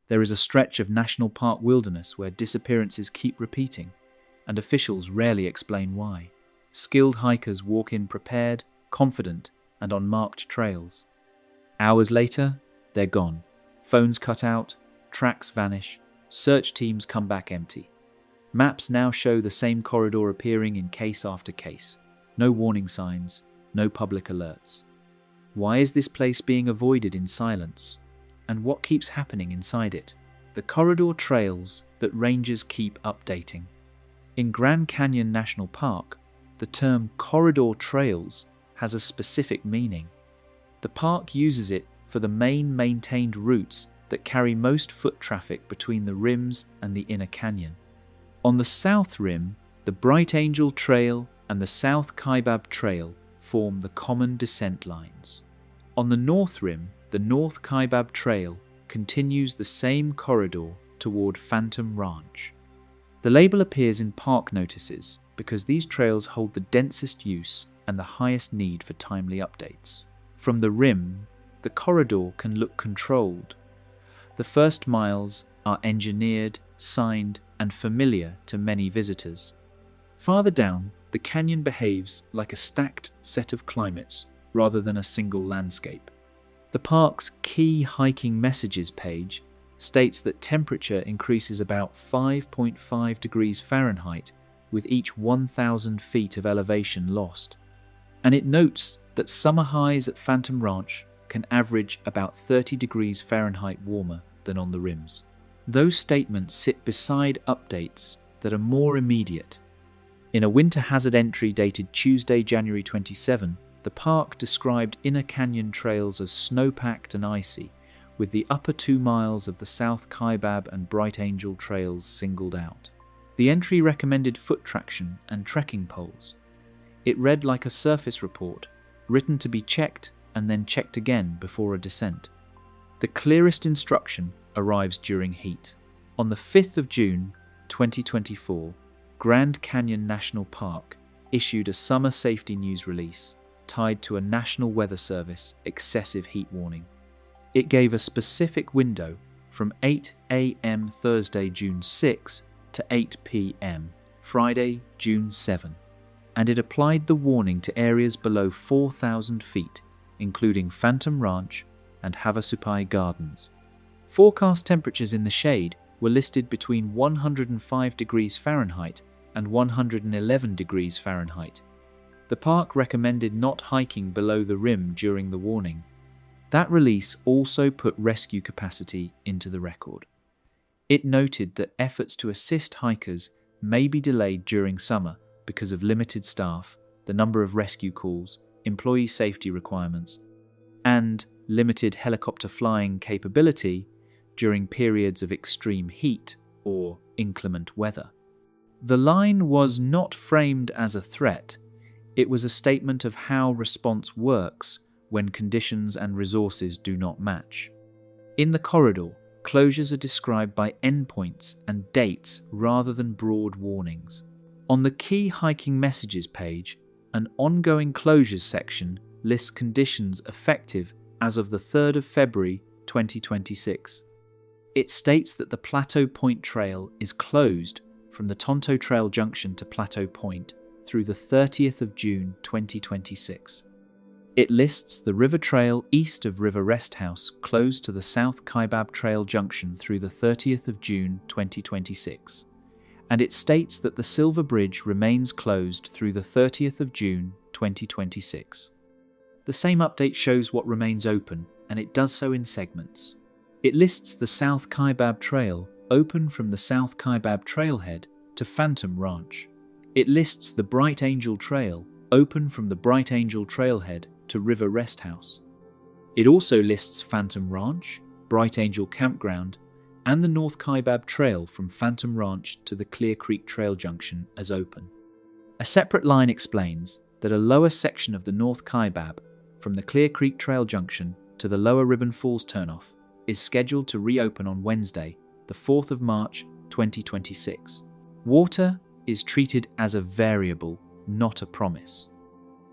There is a stretch of national park wilderness where disappearances keep repeating, and officials rarely explain why. Skilled hikers walk in prepared, confident, and on marked trails. Hours later, they're gone. Phones cut out, tracks vanish, search teams come back empty. Maps now show the same corridor appearing in case after case. No warning signs, no public alerts. Why is this place being avoided in silence? And what keeps happening inside it? The corridor trails that rangers keep updating. In Grand Canyon National Park, the term corridor trails has a specific meaning. The park uses it for the main maintained routes that carry most foot traffic between the rims and the inner canyon. On the south rim, the Bright Angel Trail and the South Kaibab Trail form the common descent lines. On the north rim, the North Kaibab Trail continues the same corridor toward Phantom Ranch. The label appears in park notices because these trails hold the densest use and the highest need for timely updates. From the rim, the corridor can look controlled. The first miles are engineered, signed, and familiar to many visitors. Farther down, the canyon behaves like a stacked set of climates rather than a single landscape. The park's key hiking messages page states that temperature increases about 5.5 degrees Fahrenheit with each 1,000 feet of elevation lost. And it notes that summer highs at Phantom Ranch can average about 30 degrees Fahrenheit warmer than on the rims. Those statements sit beside updates that are more immediate. In a winter hazard entry dated Tuesday, January 27, the park described inner canyon trails as snow-packed and icy, with the upper 2 miles of the South Kaibab and Bright Angel trails singled out. The entry recommended foot traction and trekking poles. It read like a surface report, written to be checked and then checked again before a descent. The clearest instruction arrives during heat. On the 5th of June, 2024, Grand Canyon National Park issued a summer safety news release tied to a National Weather Service excessive heat warning. It gave a specific window from 8 a.m. Thursday, June 6 to 8 p.m. Friday, June 7, and it applied the warning to areas below 4,000 feet, including Phantom Ranch and Havasupai Gardens. Forecast temperatures in the shade were listed between 105 degrees Fahrenheit and 111 degrees Fahrenheit. The park recommended not hiking below the rim during the warning. That release also put rescue capacity into the record. It noted that efforts to assist hikers may be delayed during summer because of limited staff, the number of rescue calls, employee safety requirements, and limited helicopter flying capability during periods of extreme heat or inclement weather. The line was not framed as a threat. It was a statement of how response works when conditions and resources do not match. In the corridor, closures are described by endpoints and dates rather than broad warnings. On the key hiking messages page, an ongoing closures section lists conditions effective as of the 3rd of February 2026. It states that the Plateau Point Trail is closed from the Tonto Trail Junction to Plateau Point through the 30th of June 2026. It lists the River Trail east of River Rest House closed to the South Kaibab Trail Junction through the 30th of June 2026. And it states that the Silver Bridge remains closed through the 30th of June 2026. The same update shows what remains open, and it does so in segments. It lists the South Kaibab Trail open from the South Kaibab Trailhead to Phantom Ranch. It lists the Bright Angel Trail open from the Bright Angel Trailhead to River Rest House. It also lists Phantom Ranch, Bright Angel Campground, and the North Kaibab Trail from Phantom Ranch to the Clear Creek Trail Junction as open. A separate line explains that a lower section of the North Kaibab from the Clear Creek Trail Junction to the Lower Ribbon Falls turnoff is scheduled to reopen on Wednesday, the 4th of March 2026. Water is treated as a variable, not a promise.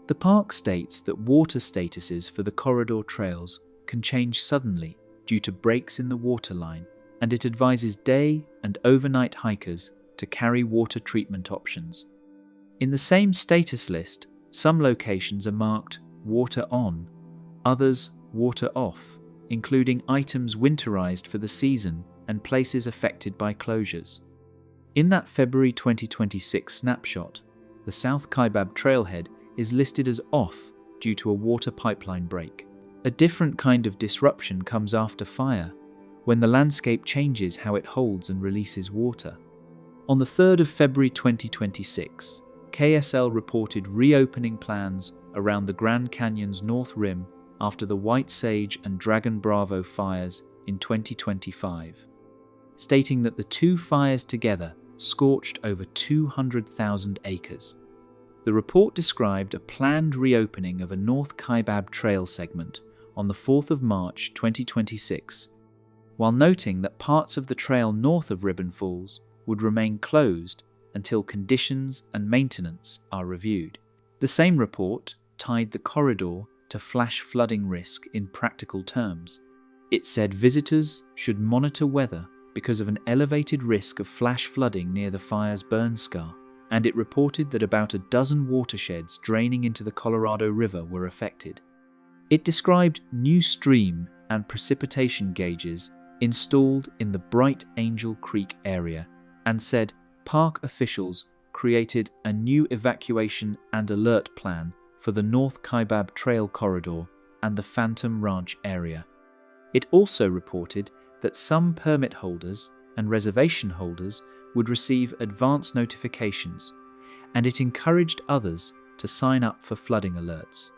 The park states that water statuses for the corridor trails can change suddenly due to breaks in the water line and it advises day and overnight hikers to carry water treatment options. In the same status list, some locations are marked water on, others water off, including items winterized for the season and places affected by closures. In that February 2026 snapshot, the South Kaibab trailhead is listed as off due to a water pipeline break. A different kind of disruption comes after fire, when the landscape changes how it holds and releases water. On the 3rd of February 2026, KSL reported reopening plans around the Grand Canyon's North Rim after the White Sage and Dragon Bravo fires in 2025, stating that the two fires together scorched over 200,000 acres. The report described a planned reopening of a North Kaibab trail segment on the 4th of March 2026, while noting that parts of the trail north of Ribbon Falls would remain closed until conditions and maintenance are reviewed. The same report tied the corridor to flash flooding risk in practical terms. It said visitors should monitor weather because of an elevated risk of flash flooding near the fire's burn scar, and it reported that about a dozen watersheds draining into the Colorado River were affected. It described new stream and precipitation gauges installed in the Bright Angel Creek area and said park officials created a new evacuation and alert plan for the North Kaibab Trail corridor and the Phantom Ranch area. It also reported that some permit holders and reservation holders would receive advance notifications, and it encouraged others to sign up for flooding alerts.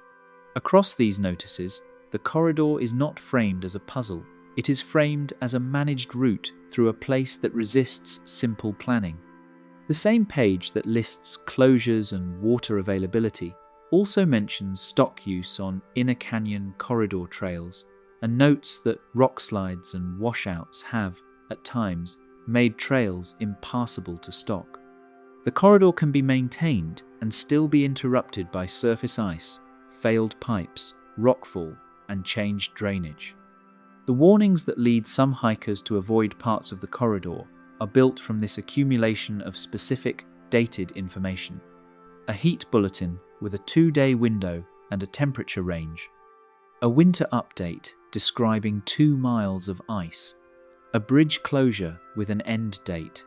Across these notices, the corridor is not framed as a puzzle. It is framed as a managed route through a place that resists simple planning. The same page that lists closures and water availability also mentions stock use on inner canyon corridor trails and notes that rock slides and washouts have, at times, made trails impassable to stock. The corridor can be maintained and still be interrupted by surface ice, failed pipes, rockfall, and changed drainage. The warnings that lead some hikers to avoid parts of the corridor are built from this accumulation of specific, dated information. A heat bulletin with a 2-day window and a temperature range. A winter update describing 2 miles of ice. A bridge closure with an end date.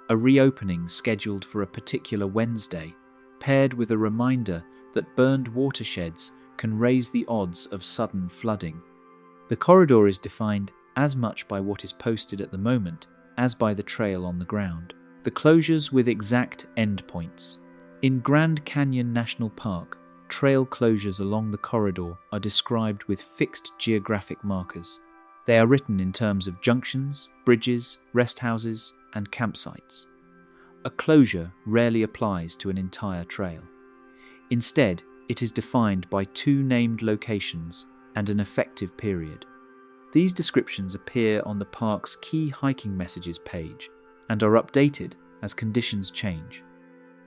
A reopening scheduled for a particular Wednesday, paired with a reminder that burned watersheds can raise the odds of sudden flooding. The corridor is defined as much by what is posted at the moment as by the trail on the ground. The closures with exact endpoints. In Grand Canyon National Park, trail closures along the corridor are described with fixed geographic markers. They are written in terms of junctions, bridges, rest houses, and campsites. A closure rarely applies to an entire trail. Instead, it is defined by 2 named locations and an effective period. These descriptions appear on the park's key hiking messages page and are updated as conditions change.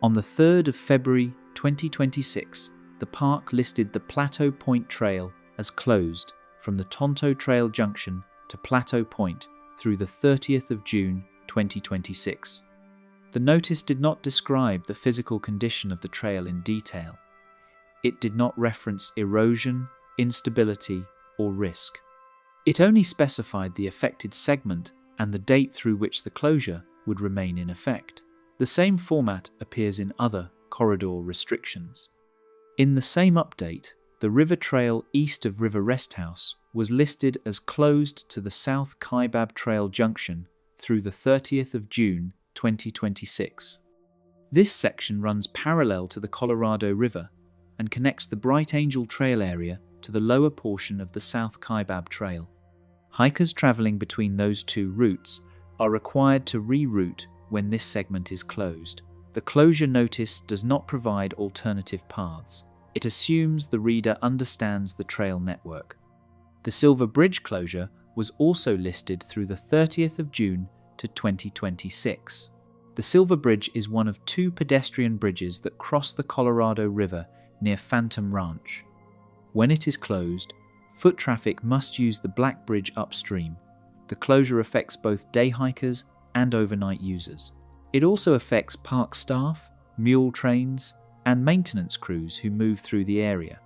On the 3rd of February 2026, the park listed the Plateau Point Trail as closed from the Tonto Trail Junction to Plateau Point through the 30th of June 2026. The notice did not describe the physical condition of the trail in detail. It did not reference erosion, instability, or risk. It only specified the affected segment and the date through which the closure would remain in effect. The same format appears in other corridor restrictions. In the same update, the river trail east of River Rest House was listed as closed to the South Kaibab Trail Junction through the 30th of June 2026. This section runs parallel to the Colorado River and connects the Bright Angel Trail area to the lower portion of the South Kaibab Trail. Hikers traveling between those 2 routes are required to reroute when this segment is closed. The closure notice does not provide alternative paths. It assumes the reader understands the trail network. The Silver Bridge closure was also listed through the 30th of June to 2026. The Silver Bridge is one of 2 pedestrian bridges that cross the Colorado River near Phantom Ranch. When it is closed, foot traffic must use the Black Bridge upstream. The The closure affects both day hikers and overnight users. It also affects park staff, mule trains, and maintenance crews who move through the area.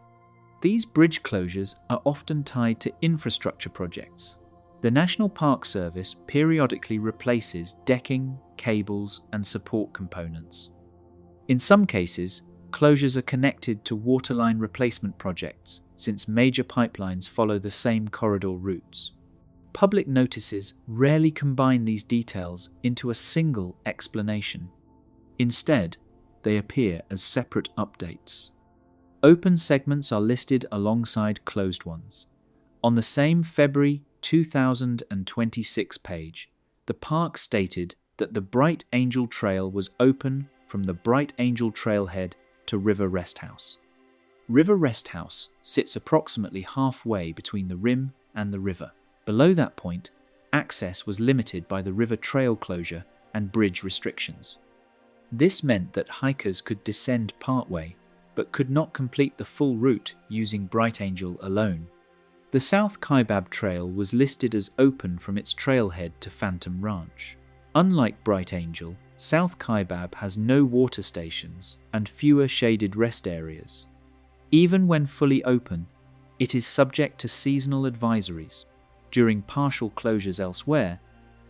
These bridge closures are often tied to infrastructure projects. The National Park Service periodically replaces decking, cables, and support components. In some cases, closures are connected to waterline replacement projects, since major pipelines follow the same corridor routes. Public notices rarely combine these details into a single explanation. Instead, they appear as separate updates. Open segments are listed alongside closed ones. On the same February 2026 page, the park stated that the Bright Angel Trail was open from the Bright Angel Trailhead to River Rest House. River Rest House sits approximately halfway between the rim and the river. Below that point, access was limited by the river trail closure and bridge restrictions. This meant that hikers could descend partway, but could not complete the full route using Bright Angel alone. The South Kaibab Trail was listed as open from its trailhead to Phantom Ranch. Unlike Bright Angel, South Kaibab has no water stations and fewer shaded rest areas. Even when fully open, it is subject to seasonal advisories. During partial closures elsewhere,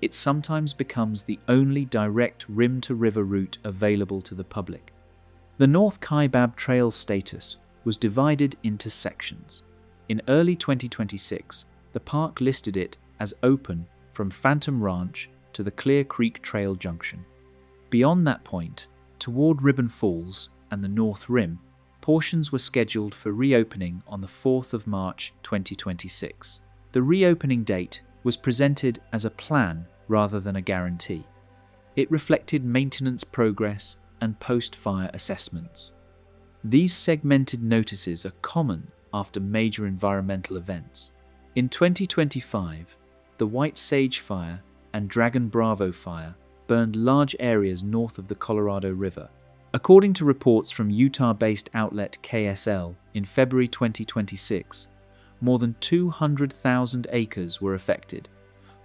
it sometimes becomes the only direct rim-to-river route available to the public. The North Kaibab Trail status was divided into sections. In early 2026, the park listed it as open from Phantom Ranch to the Clear Creek Trail Junction. Beyond that point, toward Ribbon Falls and the North Rim, portions were scheduled for reopening on the 4th of March 2026. The reopening date was presented as a plan rather than a guarantee. It reflected maintenance progress and post-fire assessments. These segmented notices are common after major environmental events. In 2025, the White Sage Fire and Dragon Bravo Fire burned large areas north of the Colorado River. According to reports from Utah-based outlet KSL in February 2026, more than 200,000 acres were affected.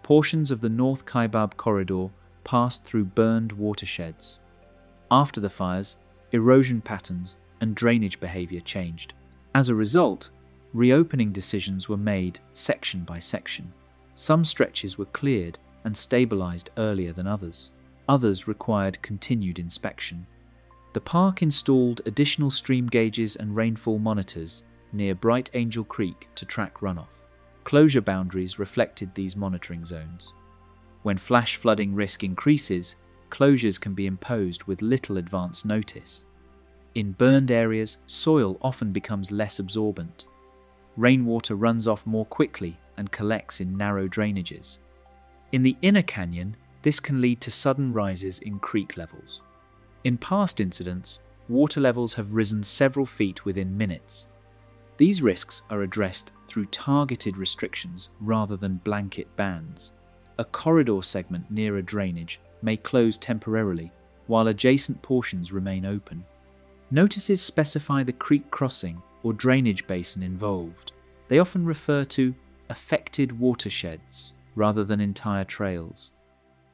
Portions of the North Kaibab corridor passed through burned watersheds. After the fires, erosion patterns and drainage behavior changed. As a result, reopening decisions were made section by section. Some stretches were cleared and stabilized earlier than others. Others required continued inspection. The park installed additional stream gauges and rainfall monitors near Bright Angel Creek to track runoff. Closure boundaries reflected these monitoring zones. When flash flooding risk increases, closures can be imposed with little advance notice. In burned areas, soil often becomes less absorbent. Rainwater runs off more quickly and collects in narrow drainages. In the inner canyon, this can lead to sudden rises in creek levels. In past incidents, water levels have risen several feet within minutes. These risks are addressed through targeted restrictions rather than blanket bans. A corridor segment near a drainage may close temporarily, while adjacent portions remain open. Notices specify the creek crossing or drainage basin involved. They often refer to affected watersheds rather than entire trails.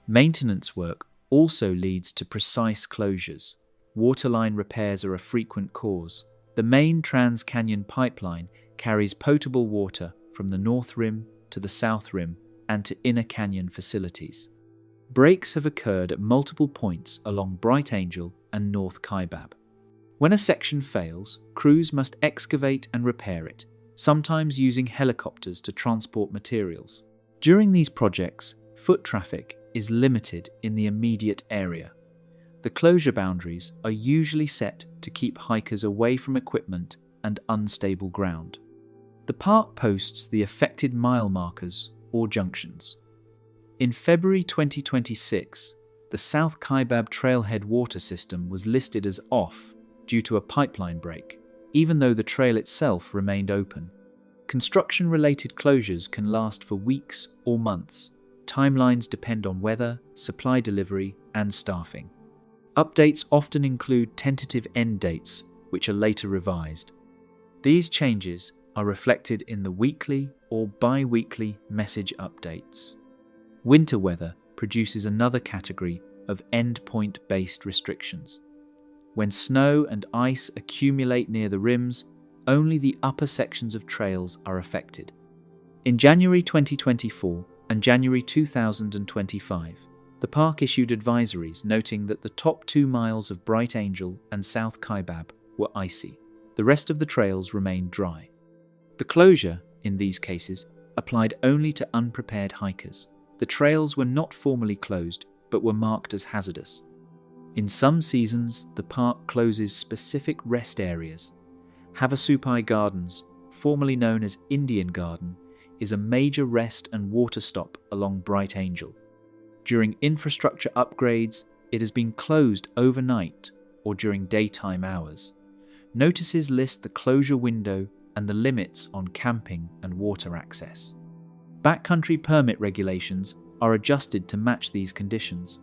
Maintenance work also leads to precise closures. Waterline repairs are a frequent cause. The main Trans-Canyon pipeline carries potable water from the North Rim to the South Rim and to inner canyon facilities. Breaks have occurred at multiple points along Bright Angel and North Kaibab. When a section fails, crews must excavate and repair it, sometimes using helicopters to transport materials. During these projects, foot traffic is limited in the immediate area. The closure boundaries are usually set to keep hikers away from equipment and unstable ground. The park posts the affected mile markers or junctions. In February 2026, the South Kaibab Trailhead water system was listed as off due to a pipeline break, even though the trail itself remained open. Construction-related closures can last for weeks or months. Timelines depend on weather, supply delivery, and staffing. Updates often include tentative end dates, which are later revised. These changes are reflected in the weekly or bi-weekly message updates. Winter weather produces another category of endpoint-based restrictions. When snow and ice accumulate near the rims, only the upper sections of trails are affected. In January 2024 and January 2025, the park issued advisories noting that the top 2 miles of Bright Angel and South Kaibab were icy. The rest of the trails remained dry. The closure, in these cases, applied only to unprepared hikers. The trails were not formally closed, but were marked as hazardous. In some seasons, the park closes specific rest areas. Havasupai Gardens, formerly known as Indian Garden, is a major rest and water stop along Bright Angel. During infrastructure upgrades, it has been closed overnight or during daytime hours. Notices list the closure window and the limits on camping and water access. Backcountry permit regulations are adjusted to match these conditions.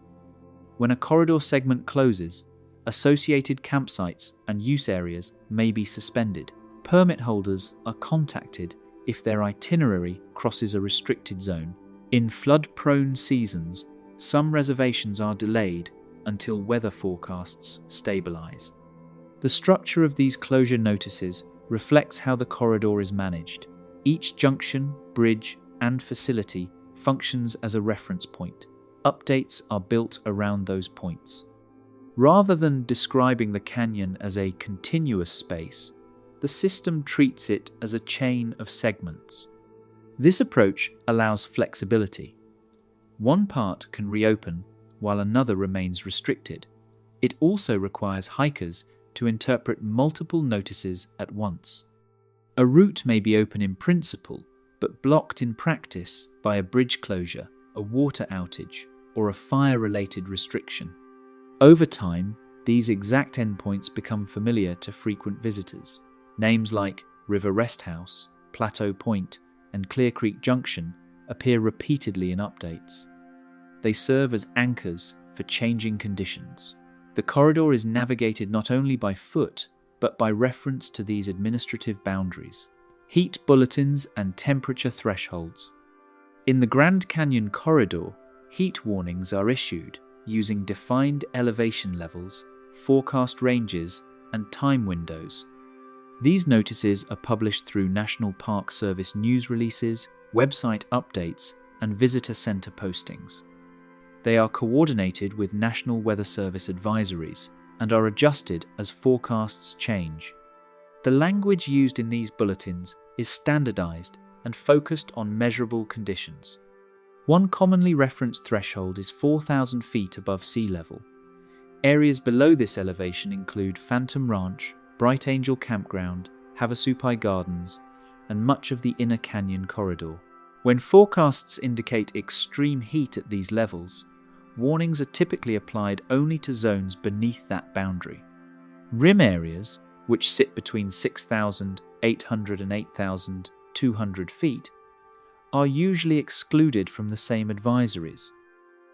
When a corridor segment closes, associated campsites and use areas may be suspended. Permit holders are contacted if their itinerary crosses a restricted zone. In flood-prone seasons, some reservations are delayed until weather forecasts stabilize. The structure of these closure notices reflects how the corridor is managed. Each junction, bridge, and facility functions as a reference point. Updates are built around those points. Rather than describing the canyon as a continuous space, the system treats it as a chain of segments. This approach allows flexibility. One part can reopen while another remains restricted. It also requires hikers to interpret multiple notices at once. A route may be open in principle, but blocked in practice by a bridge closure, a water outage, or a fire-related restriction. Over time, these exact endpoints become familiar to frequent visitors. Names like River Rest House, Plateau Point, and Clear Creek Junction appear repeatedly in updates. They serve as anchors for changing conditions. The corridor is navigated not only by foot, but by reference to these administrative boundaries. Heat bulletins and temperature thresholds. In the Grand Canyon corridor, heat warnings are issued using defined elevation levels, forecast ranges, and time windows. These notices are published through National Park Service news releases, website updates, and visitor center postings. They are coordinated with National Weather Service advisories and are adjusted as forecasts change. The language used in these bulletins is standardized and focused on measurable conditions. One commonly referenced threshold is 4,000 feet above sea level. Areas below this elevation include Phantom Ranch, Bright Angel Campground, Havasupai Gardens, and much of the Inner Canyon corridor. When forecasts indicate extreme heat at these levels, warnings are typically applied only to zones beneath that boundary. Rim areas, which sit between 6,800 and 8,200 feet, are usually excluded from the same advisories.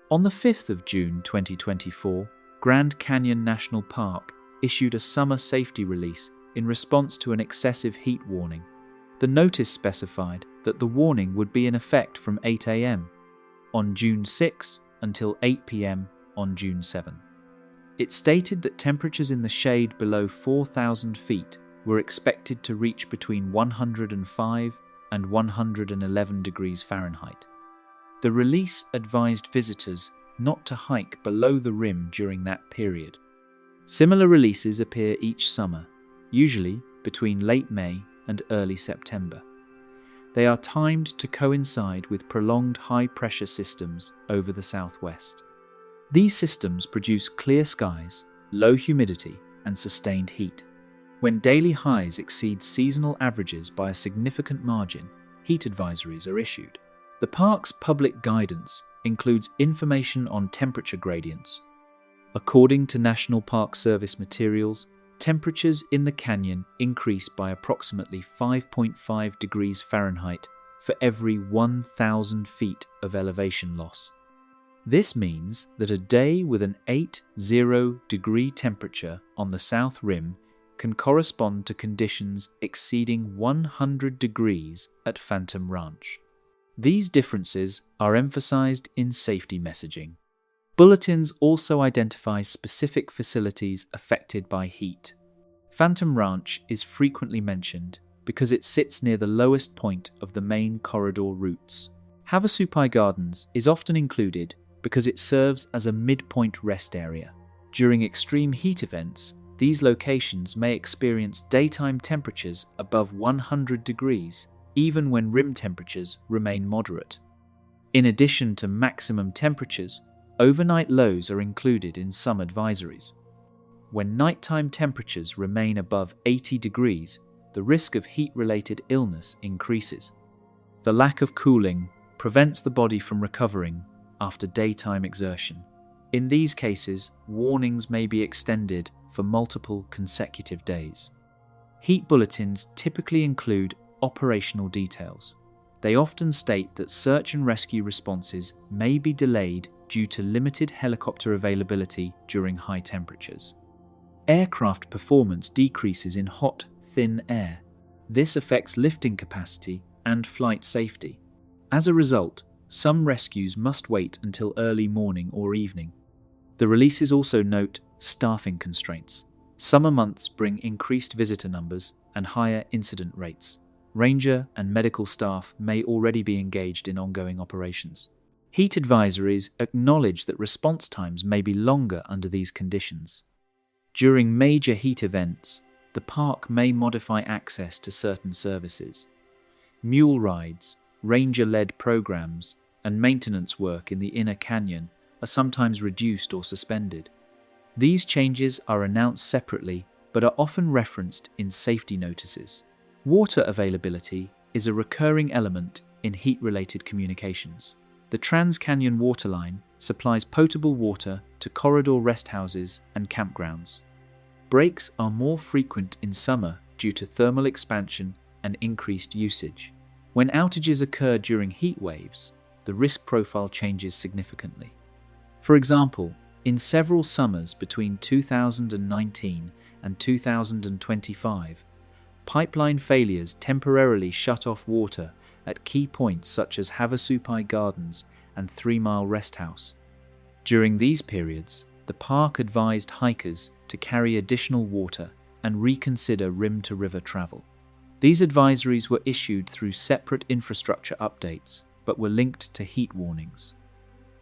On the 5th of June 2024, Grand Canyon National Park issued a summer safety release in response to an excessive heat warning. The notice specified that the warning would be in effect from 8 a.m. on June 6 until 8 p.m. on June 7. It stated that temperatures in the shade below 4,000 feet were expected to reach between 105 and 111 degrees Fahrenheit. The release advised visitors not to hike below the rim during that period. Similar releases appear each summer, usually between late May and early September. They are timed to coincide with prolonged high-pressure systems over the southwest. These systems produce clear skies, low humidity, and sustained heat. When daily highs exceed seasonal averages by a significant margin, heat advisories are issued. The park's public guidance includes information on temperature gradients. According to National Park Service materials, temperatures in the canyon increase by approximately 5.5 degrees Fahrenheit for every 1,000 feet of elevation loss. This means that a day with an 80-degree temperature on the south rim can correspond to conditions exceeding 100 degrees at Phantom Ranch. These differences are emphasized in safety messaging. Bulletins also identify specific facilities affected by heat. Phantom Ranch is frequently mentioned because it sits near the lowest point of the main corridor routes. Havasupai Gardens is often included because it serves as a midpoint rest area. During extreme heat events, these locations may experience daytime temperatures above 100 degrees, even when rim temperatures remain moderate. In addition to maximum temperatures, overnight lows are included in some advisories. When nighttime temperatures remain above 80 degrees, the risk of heat-related illness increases. The lack of cooling prevents the body from recovering after daytime exertion. In these cases, warnings may be extended for multiple consecutive days. Heat bulletins typically include operational details. They often state that search and rescue responses may be delayed due to limited helicopter availability during high temperatures. Aircraft performance decreases in hot, thin air. This affects lifting capacity and flight safety. As a result, some rescues must wait until early morning or evening. The releases also note staffing constraints. Summer months bring increased visitor numbers and higher incident rates. Ranger and medical staff may already be engaged in ongoing operations. Heat advisories acknowledge that response times may be longer under these conditions. During major heat events, the park may modify access to certain services. Mule rides, ranger-led programs, and maintenance work in the inner canyon are sometimes reduced or suspended. These changes are announced separately but are often referenced in safety notices. Water availability is a recurring element in heat-related communications. The Trans-Canyon Waterline supplies potable water to corridor rest houses and campgrounds. Breaks are more frequent in summer due to thermal expansion and increased usage. When outages occur during heat waves, the risk profile changes significantly. For example, in several summers between 2019 and 2025, pipeline failures temporarily shut off water at key points such as Havasupai Gardens and 3 Mile Rest House. During these periods, the park advised hikers to carry additional water and reconsider rim-to-river travel. These advisories were issued through separate infrastructure updates, but were linked to heat warnings.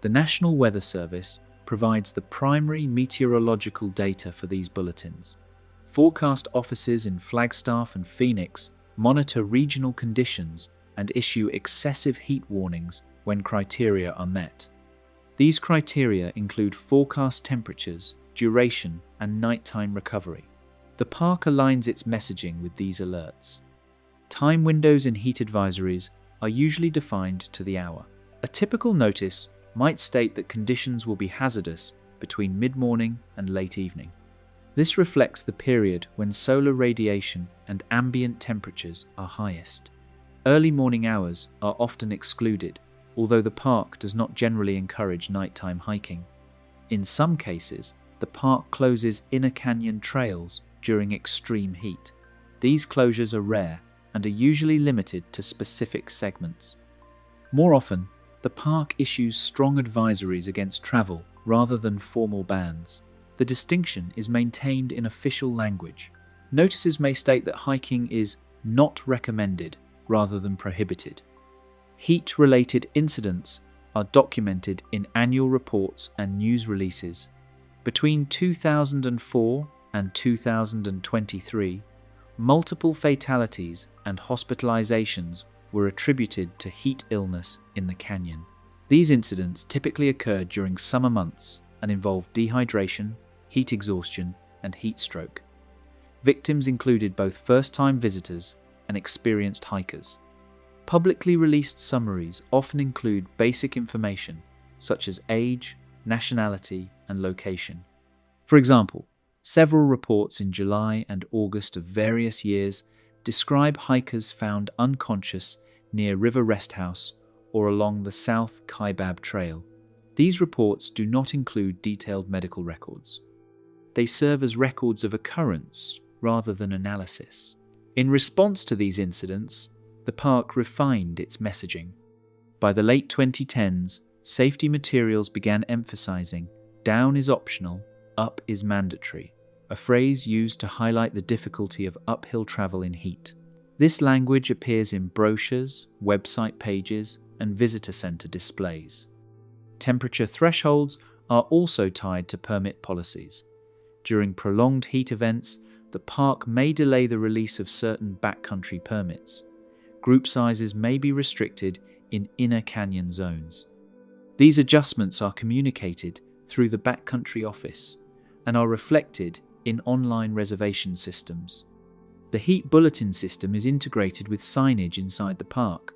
The National Weather Service provides the primary meteorological data for these bulletins. Forecast offices in Flagstaff and Phoenix monitor regional conditions and issue excessive heat warnings when criteria are met. These criteria include forecast temperatures, duration, and nighttime recovery. The park aligns its messaging with these alerts. Time windows in heat advisories are usually defined to the hour. A typical notice might state that conditions will be hazardous between mid-morning and late evening. This reflects the period when solar radiation and ambient temperatures are highest. Early morning hours are often excluded, although the park does not generally encourage nighttime hiking. In some cases, the park closes inner canyon trails during extreme heat. These closures are rare and are usually limited to specific segments. More often, the park issues strong advisories against travel rather than formal bans. The distinction is maintained in official language. Notices may state that hiking is not recommended rather than prohibited. Heat-related incidents are documented in annual reports and news releases. Between 2004 and 2023, multiple fatalities and hospitalizations were attributed to heat illness in the canyon. These incidents typically occurred during summer months and involved dehydration, heat exhaustion, and heat stroke. Victims included both first-time visitors and experienced hikers. Publicly released summaries often include basic information such as age, nationality, and location. For example, several reports in July and August of various years describe hikers found unconscious near River Rest House or along the South Kaibab Trail. These reports do not include detailed medical records. They serve as records of occurrence rather than analysis. In response to these incidents, the park refined its messaging. By the late 2010s, safety materials began emphasizing "down is optional, up is mandatory," a phrase used to highlight the difficulty of uphill travel in heat. This language appears in brochures, website pages, and visitor center displays. Temperature thresholds are also tied to permit policies. During prolonged heat events, the park may delay the release of certain backcountry permits. Group sizes may be restricted in inner canyon zones. These adjustments are communicated through the backcountry office and are reflected in online reservation systems. The heat bulletin system is integrated with signage inside the park.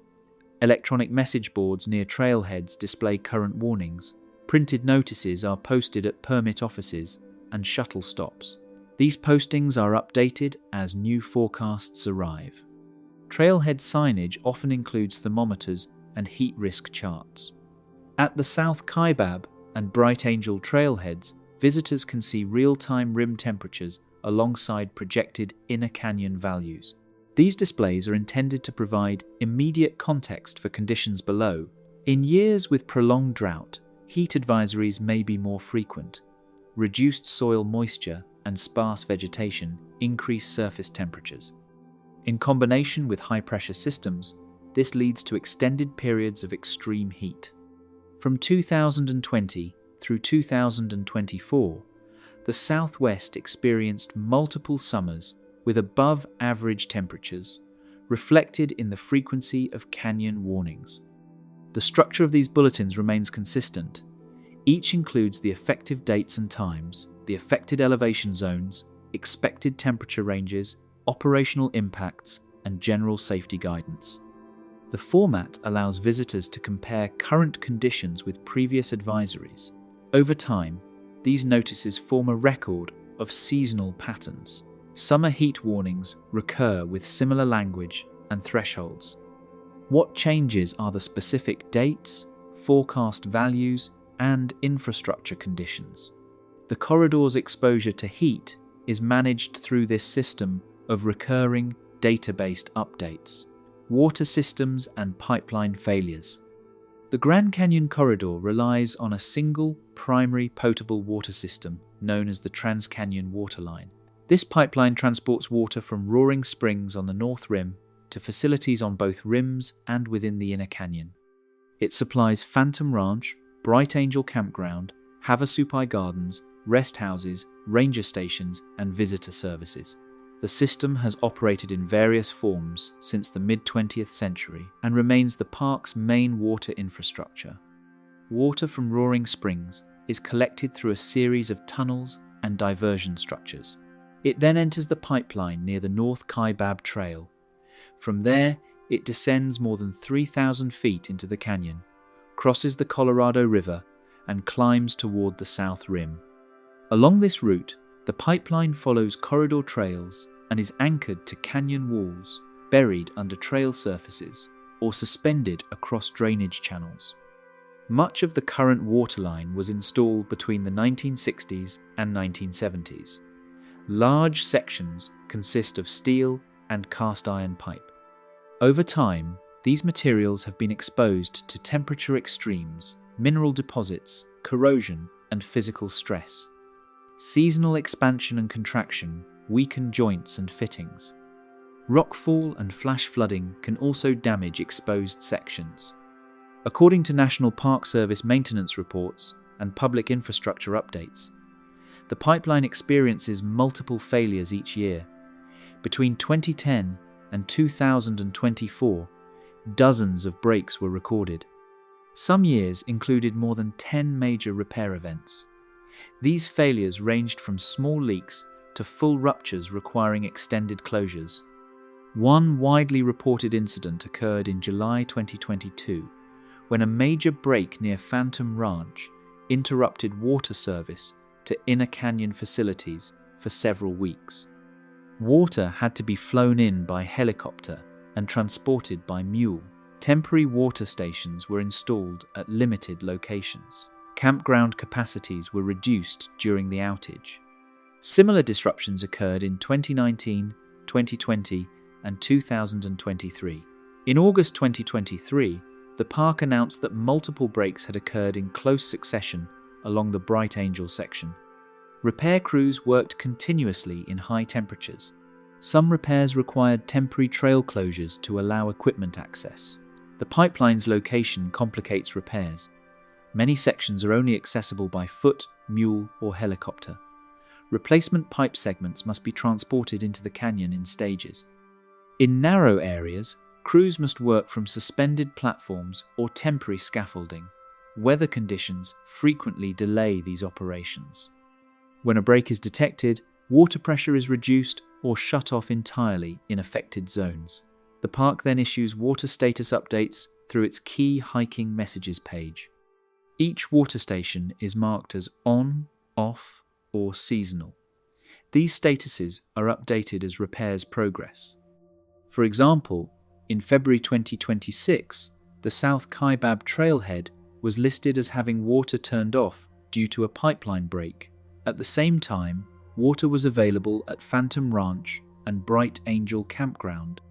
Electronic message boards near trailheads display current warnings. Printed notices are posted at permit offices and shuttle stops. These postings are updated as new forecasts arrive. Trailhead signage often includes thermometers and heat risk charts. At the South Kaibab and Bright Angel trailheads, visitors can see real-time rim temperatures alongside projected inner canyon values. These displays are intended to provide immediate context for conditions below. In years with prolonged drought, heat advisories may be more frequent. Reduced soil moisture and sparse vegetation increase surface temperatures. In combination with high-pressure systems, this leads to extended periods of extreme heat. From 2020 through 2024, the Southwest experienced multiple summers with above-average temperatures, reflected in the frequency of canyon warnings. The structure of these bulletins remains consistent. Each includes the effective dates and times, the affected elevation zones, expected temperature ranges, operational impacts, and general safety guidance. The format allows visitors to compare current conditions with previous advisories. Over time, these notices form a record of seasonal patterns. Summer heat warnings recur with similar language and thresholds. What changes are the specific dates, forecast values, and infrastructure conditions. The corridor's exposure to heat is managed through this system of recurring data-based updates. Water systems and pipeline failures. The Grand Canyon Corridor relies on a single primary potable water system known as the Trans-Canyon Waterline. This pipeline transports water from Roaring Springs on the North Rim to facilities on both rims and within the Inner Canyon. It supplies Phantom Ranch, Bright Angel Campground, Havasupai Gardens, rest houses, ranger stations, and visitor services. The system has operated in various forms since the mid-20th century and remains the park's main water infrastructure. Water from Roaring Springs is collected through a series of tunnels and diversion structures. It then enters the pipeline near the North Kaibab Trail. From there, it descends more than 3,000 feet into the canyon, crosses the Colorado River, and climbs toward the South Rim. Along this route, the pipeline follows corridor trails and is anchored to canyon walls, buried under trail surfaces, or suspended across drainage channels. Much of the current waterline was installed between the 1960s and 1970s. Large sections consist of steel and cast iron pipe. Over time, these materials have been exposed to temperature extremes, mineral deposits, corrosion, and physical stress. Seasonal expansion and contraction weaken joints and fittings. Rockfall and flash flooding can also damage exposed sections. According to National Park Service maintenance reports and public infrastructure updates, the pipeline experiences multiple failures each year. Between 2010 and 2024, dozens of breaks were recorded. Some years included more than 10 major repair events. These failures ranged from small leaks to full ruptures requiring extended closures. One widely reported incident occurred in July 2022, when a major break near Phantom Ranch interrupted water service to Inner Canyon facilities for several weeks. Water had to be flown in by helicopter and transported by mule. Temporary water stations were installed at limited locations. Campground capacities were reduced during the outage. Similar disruptions occurred in 2019, 2020, and 2023. In August 2023, the park announced that multiple breaks had occurred in close succession along the Bright Angel section. Repair crews worked continuously in high temperatures. Some repairs required temporary trail closures to allow equipment access. The pipeline's location complicates repairs. Many sections are only accessible by foot, mule, or helicopter. Replacement pipe segments must be transported into the canyon in stages. In narrow areas, crews must work from suspended platforms or temporary scaffolding. Weather conditions frequently delay these operations. When a break is detected, water pressure is reduced or shut off entirely in affected zones. The park then issues water status updates through its key hiking messages page. Each water station is marked as on, off, or seasonal. These statuses are updated as repairs progress. For example, in February 2026, the South Kaibab trailhead was listed as having water turned off due to a pipeline break. At the same time, water was available at Phantom Ranch and Bright Angel Campground.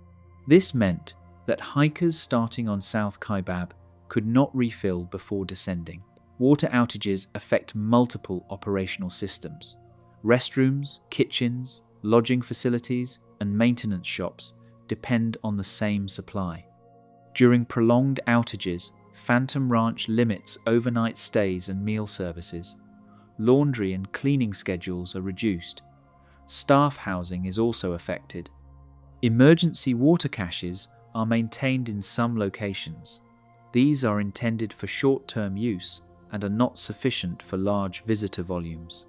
This meant that hikers starting on South Kaibab could not refill before descending. Water outages affect multiple operational systems. Restrooms, kitchens, lodging facilities, and maintenance shops depend on the same supply. During prolonged outages, Phantom Ranch limits overnight stays and meal services. Laundry and cleaning schedules are reduced. Staff housing is also affected. Emergency water caches are maintained in some locations. These are intended for short-term use and are not sufficient for large visitor volumes.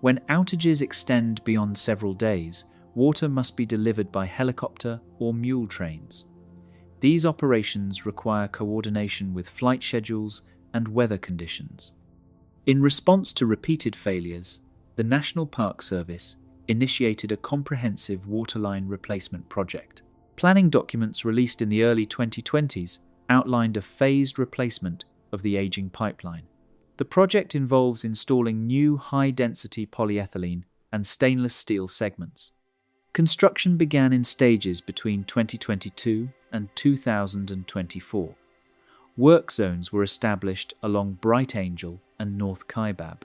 When outages extend beyond several days, water must be delivered by helicopter or mule trains. These operations require coordination with flight schedules and weather conditions. In response to repeated failures, the National Park Service initiated a comprehensive waterline replacement project. Planning documents released in the early 2020s outlined a phased replacement of the aging pipeline. The project involves installing new high-density polyethylene and stainless steel segments. Construction began in stages between 2022 and 2024. Work zones were established along Bright Angel and North Kaibab.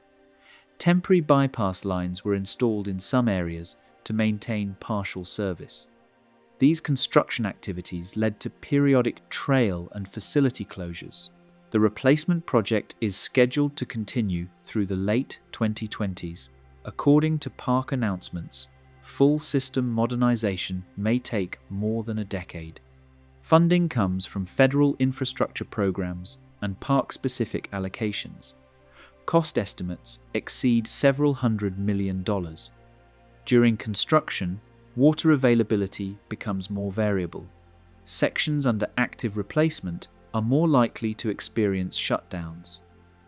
Temporary bypass lines were installed in some areas to maintain partial service. These construction activities led to periodic trail and facility closures. The replacement project is scheduled to continue through the late 2020s. According to park announcements, full system modernization may take more than a decade. Funding comes from federal infrastructure programs and park-specific allocations. Cost estimates exceed several $100 million. During construction, water availability becomes more variable. Sections under active replacement are more likely to experience shutdowns.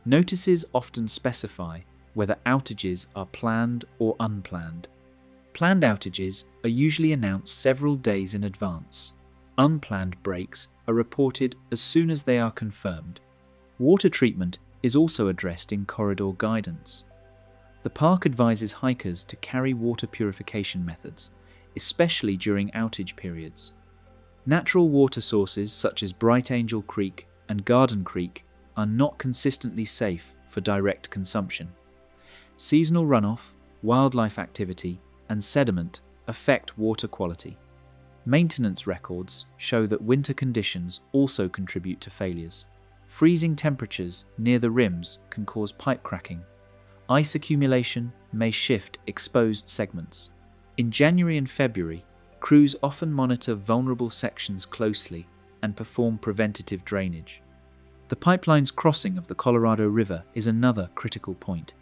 Notices often specify whether outages are planned or unplanned. Planned outages are usually announced several days in advance. Unplanned breaks are reported as soon as they are confirmed. Water treatment is also addressed in corridor guidance. The park advises hikers to carry water purification methods, especially during outage periods. Natural water sources such as Bright Angel Creek and Garden Creek are not consistently safe for direct consumption. Seasonal runoff, wildlife activity, and sediment affect water quality. Maintenance records show that winter conditions also contribute to failures. Freezing temperatures near the rims can cause pipe cracking. Ice accumulation may shift exposed segments. In January and February, crews often monitor vulnerable sections closely and perform preventative drainage. The pipeline's crossing of the Colorado River is another critical point.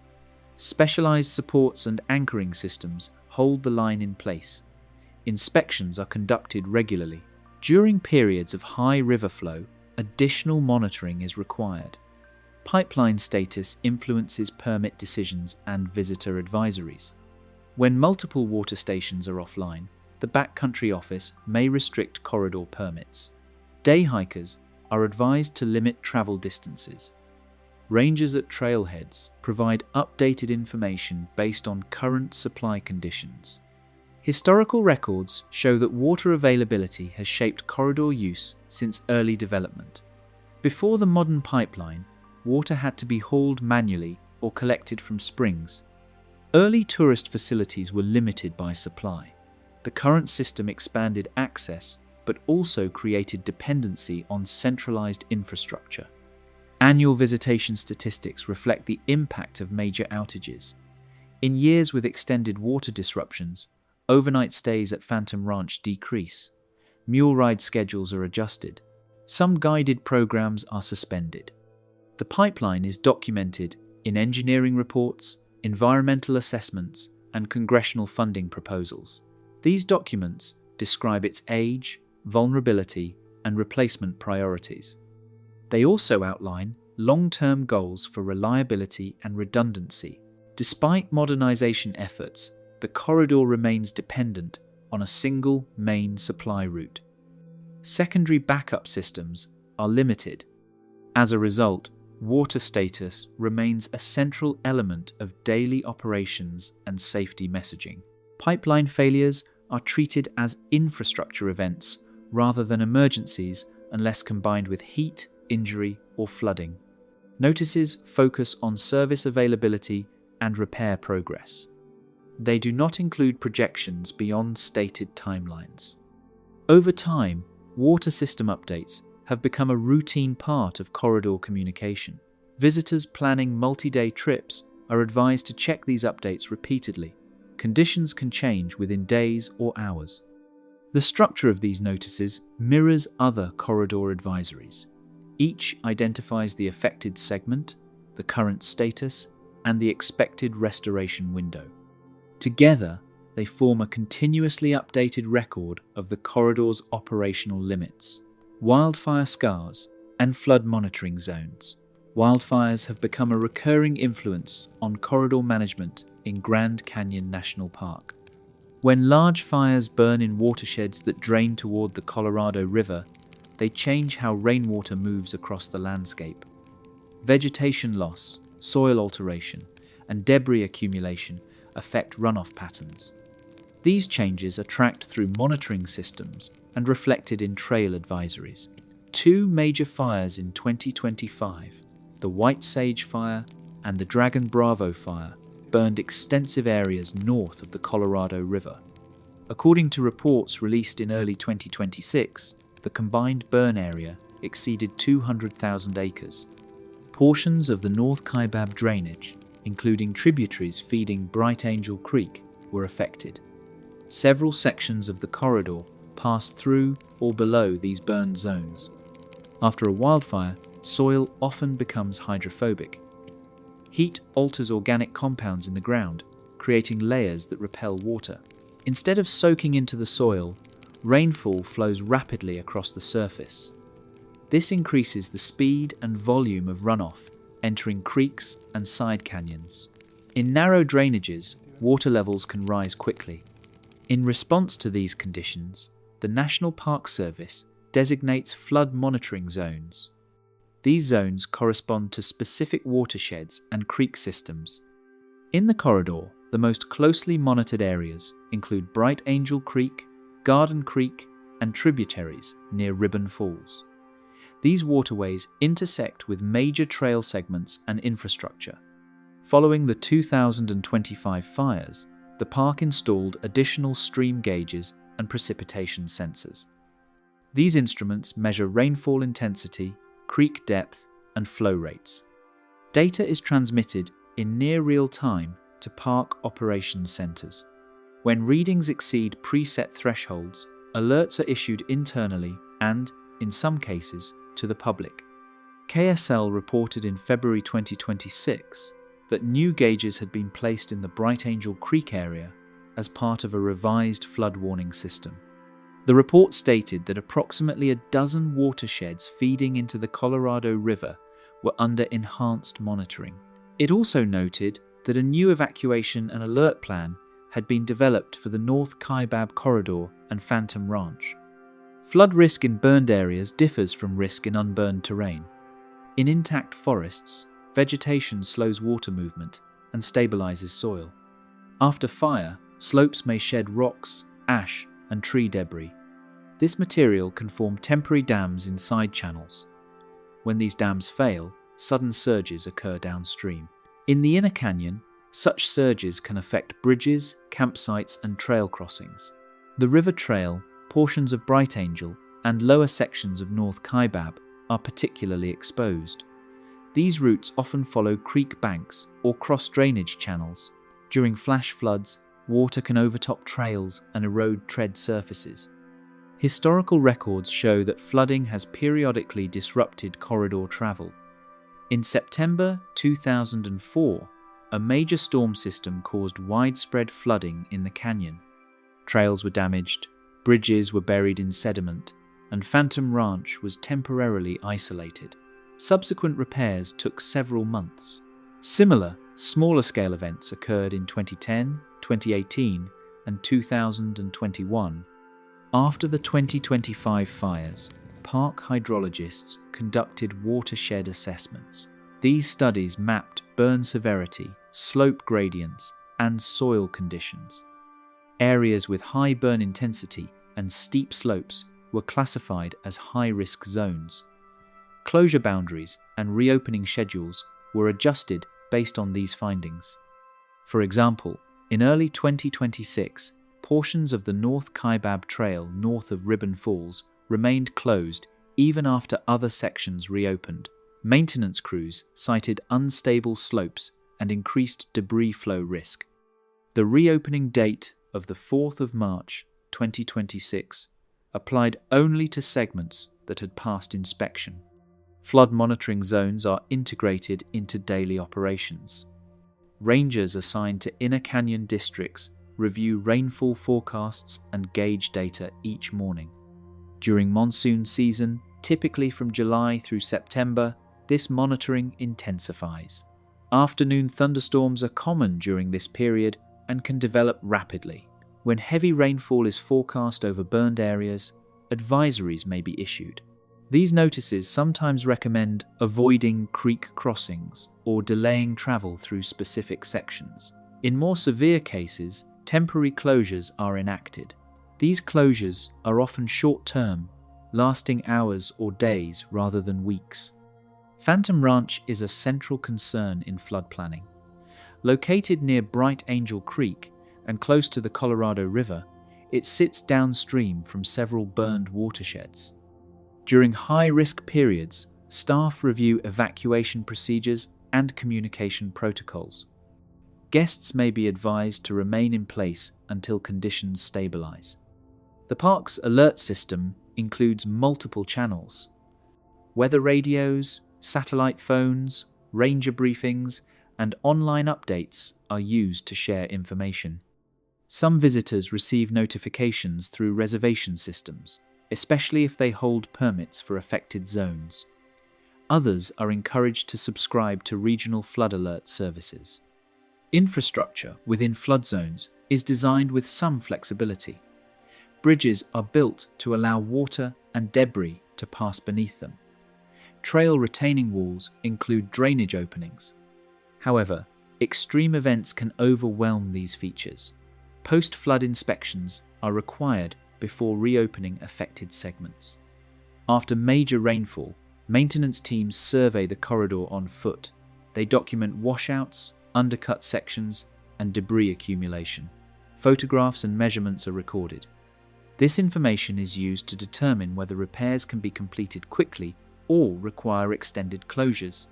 Specialized supports and anchoring systems hold the line in place. Inspections are conducted regularly. During periods of high river flow, additional monitoring is required. Pipeline status influences permit decisions and visitor advisories. When multiple water stations are offline, the backcountry office may restrict corridor permits. Day hikers are advised to limit travel distances. Rangers at trailheads provide updated information based on current supply conditions. Historical records show that water availability has shaped corridor use since early development. Before the modern pipeline, water had to be hauled manually or collected from springs. Early tourist facilities were limited by supply. The current system expanded access, but also created dependency on centralized infrastructure. Annual visitation statistics reflect the impact of major outages. In years with extended water disruptions, overnight stays at Phantom Ranch decrease. Mule ride schedules are adjusted. Some guided programs are suspended. The pipeline is documented in engineering reports, environmental assessments, and congressional funding proposals. These documents describe its age, vulnerability, and replacement priorities. They also outline long-term goals for reliability and redundancy. Despite modernization efforts, the corridor remains dependent on a single main supply route. Secondary backup systems are limited. As a result, water status remains a central element of daily operations and safety messaging. Pipeline failures are treated as infrastructure events rather than emergencies unless combined with heat, injury, or flooding. Notices focus on service availability and repair progress. They do not include projections beyond stated timelines. Over time, water system updates have become a routine part of corridor communication. Visitors planning multi-day trips are advised to check these updates repeatedly. Conditions can change within days or hours. The structure of these notices mirrors other corridor advisories. Each identifies the affected segment, the current status, and the expected restoration window. Together, they form a continuously updated record of the corridor's operational limits, wildfire scars, and flood monitoring zones. Wildfires have become a recurring influence on corridor management in Grand Canyon National Park. When large fires burn in watersheds that drain toward the Colorado River, they change how rainwater moves across the landscape. Vegetation loss, soil alteration, and debris accumulation affect runoff patterns. These changes are tracked through monitoring systems and reflected in trail advisories. Two major fires in 2025, the White Sage Fire and the Dragon Bravo Fire, burned extensive areas north of the Colorado River. According to reports released in early 2026, the combined burn area exceeded 200,000 acres. Portions of the North Kaibab drainage, including tributaries feeding Bright Angel Creek, were affected. Several sections of the corridor pass through or below these burned zones. After a wildfire, soil often becomes hydrophobic. Heat alters organic compounds in the ground, creating layers that repel water. Instead of soaking into the soil, rainfall flows rapidly across the surface. This increases the speed and volume of runoff, entering creeks and side canyons. In narrow drainages, water levels can rise quickly. In response to these conditions, the National Park Service designates flood monitoring zones. These zones correspond to specific watersheds and creek systems. In the corridor, the most closely monitored areas include Bright Angel Creek, Garden Creek, and tributaries near Ribbon Falls. These waterways intersect with major trail segments and infrastructure. Following the 2025 fires, the park installed additional stream gauges and precipitation sensors. These instruments measure rainfall intensity, creek depth, and flow rates. Data is transmitted in near real time to park operations centers. When readings exceed preset thresholds, alerts are issued internally and, in some cases, to the public. KSL reported in February 2026 that new gauges had been placed in the Bright Angel Creek area as part of a revised flood warning system. The report stated that approximately a dozen watersheds feeding into the Colorado River were under enhanced monitoring. It also noted that a new evacuation and alert plan had been developed for the North Kaibab Corridor and Phantom Ranch. Flood risk in burned areas differs from risk in unburned terrain. In intact forests, vegetation slows water movement and stabilizes soil. After fire, slopes may shed rocks, ash, and tree debris. This material can form temporary dams in side channels. When these dams fail, sudden surges occur downstream. In the inner canyon, such surges can affect bridges, campsites, and trail crossings. The river trail, portions of Bright Angel, and lower sections of North Kaibab are particularly exposed. These routes often follow creek banks or cross-drainage channels. During flash floods, water can overtop trails and erode tread surfaces. Historical records show that flooding has periodically disrupted corridor travel. In September 2004, a major storm system caused widespread flooding in the canyon. Trails were damaged, bridges were buried in sediment, and Phantom Ranch was temporarily isolated. Subsequent repairs took several months. Similar, smaller-scale events occurred in 2010, 2018, and 2021. After the 2025 fires, park hydrologists conducted watershed assessments. These studies mapped burn severity, slope gradients, and soil conditions. Areas with high burn intensity and steep slopes were classified as high-risk zones. Closure boundaries and reopening schedules were adjusted based on these findings. For example, in early 2026, portions of the North Kaibab Trail north of Ribbon Falls remained closed even after other sections reopened. Maintenance crews cited unstable slopes and increased debris flow risk. The reopening date of the 4th of March 2026 applied only to segments that had passed inspection. Flood monitoring zones are integrated into daily operations. Rangers assigned to inner canyon districts review rainfall forecasts and gauge data each morning. During monsoon season, typically from July through September, this monitoring intensifies. Afternoon thunderstorms are common during this period and can develop rapidly. When heavy rainfall is forecast over burned areas, advisories may be issued. These notices sometimes recommend avoiding creek crossings or delaying travel through specific sections. In more severe cases, temporary closures are enacted. These closures are often short-term, lasting hours or days rather than weeks. Phantom Ranch is a central concern in flood planning. Located near Bright Angel Creek and close to the Colorado River, it sits downstream from several burned watersheds. During high-risk periods, staff review evacuation procedures and communication protocols. Guests may be advised to remain in place until conditions stabilize. The park's alert system includes multiple channels. Weather radios, satellite phones, ranger briefings, and online updates are used to share information. Some visitors receive notifications through reservation systems, especially if they hold permits for affected zones. Others are encouraged to subscribe to regional flood alert services. Infrastructure within flood zones is designed with some flexibility. Bridges are built to allow water and debris to pass beneath them. Trail retaining walls include drainage openings. However, extreme events can overwhelm these features. Post-flood inspections are required before reopening affected segments. After major rainfall, maintenance teams survey the corridor on foot. They document washouts, undercut sections, and debris accumulation. Photographs and measurements are recorded. This information is used to determine whether repairs can be completed quickly or require extended closures.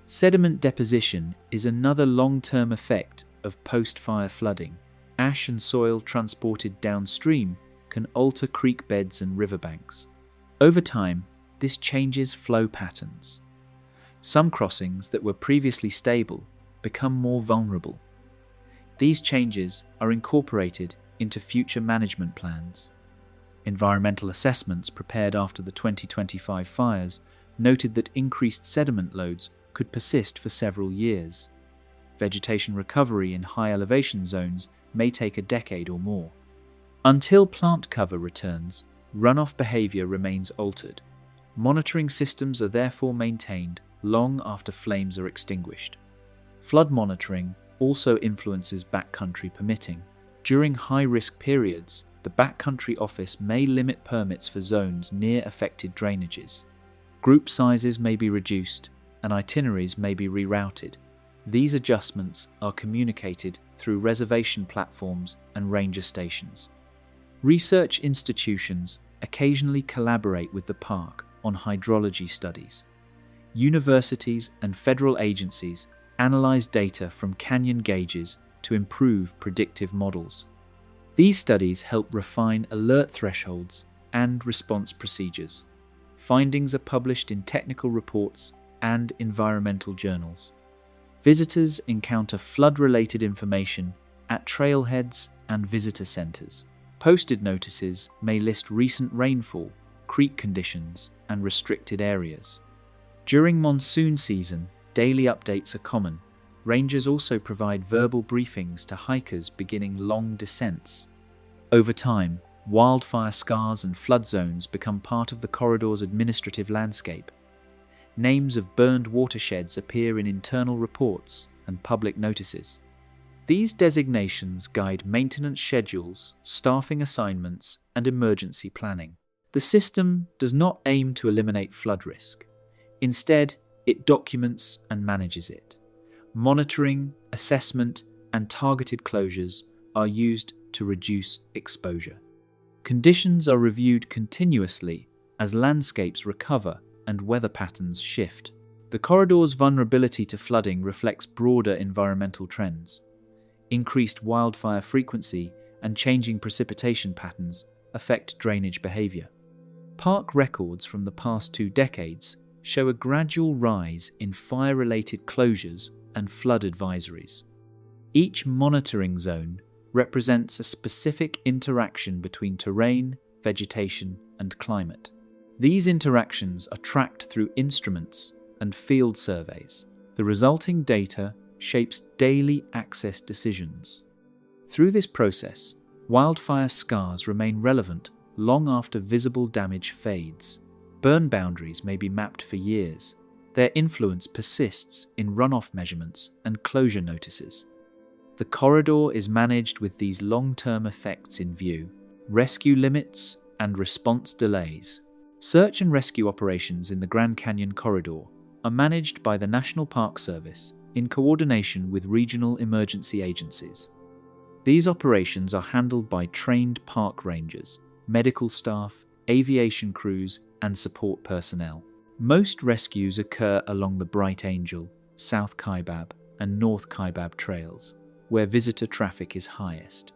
Sediment deposition is another long-term effect of post-fire flooding. Ash and soil transported downstream can alter creek beds and riverbanks. Over time, this changes flow patterns. Some crossings that were previously stable become more vulnerable. These changes are incorporated into future management plans. Environmental assessments prepared after the 2025 fires noted that increased sediment loads could persist for several years. Vegetation recovery in high elevation zones may take a decade or more. Until plant cover returns, runoff behavior remains altered. Monitoring systems are therefore maintained long after flames are extinguished. Flood monitoring also influences backcountry permitting. During high-risk periods, the backcountry office may limit permits for zones near affected drainages. Group sizes may be reduced and itineraries may be rerouted. These adjustments are communicated through reservation platforms and ranger stations. Research institutions occasionally collaborate with the park on hydrology studies. Universities and federal agencies analyze data from canyon gauges to improve predictive models. These studies help refine alert thresholds and response procedures. Findings are published in technical reports and environmental journals. Visitors encounter flood-related information at trailheads and visitor centers. Posted notices may list recent rainfall, creek conditions, and restricted areas. During monsoon season, daily updates are common. Rangers also provide verbal briefings to hikers beginning long descents. Over time, wildfire scars and flood zones become part of the corridor's administrative landscape. Names of burned watersheds appear in internal reports and public notices. These designations guide maintenance schedules, staffing assignments, and emergency planning. The system does not aim to eliminate flood risk. Instead, it documents and manages it. Monitoring, assessment, and targeted closures are used to reduce exposure. Conditions are reviewed continuously as landscapes recover and weather patterns shift. The corridor's vulnerability to flooding reflects broader environmental trends. Increased wildfire frequency and changing precipitation patterns affect drainage behavior. Park records from the past 2 decades show a gradual rise in fire-related closures and flood advisories. Each monitoring zone represents a specific interaction between terrain, vegetation, and climate. These interactions are tracked through instruments and field surveys. The resulting data shapes daily access decisions. Through this process, wildfire scars remain relevant long after visible damage fades. Burn boundaries may be mapped for years. Their influence persists in runoff measurements and closure notices. The corridor is managed with these long-term effects in view: rescue limits and response delays. Search and rescue operations in the Grand Canyon corridor are managed by the National Park Service in coordination with regional emergency agencies. These operations are handled by trained park rangers, medical staff, aviation crews, and support personnel. Most rescues occur along the Bright Angel, South Kaibab, and North Kaibab trails, where visitor traffic is highest.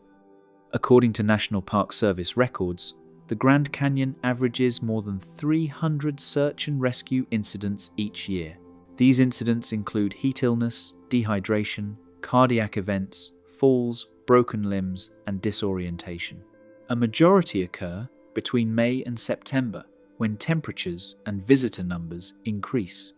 According to National Park Service records, the Grand Canyon averages more than 300 search and rescue incidents each year. These incidents include heat illness, dehydration, cardiac events, falls, broken limbs, and disorientation. A majority occur between May and September, when temperatures and visitor numbers increase.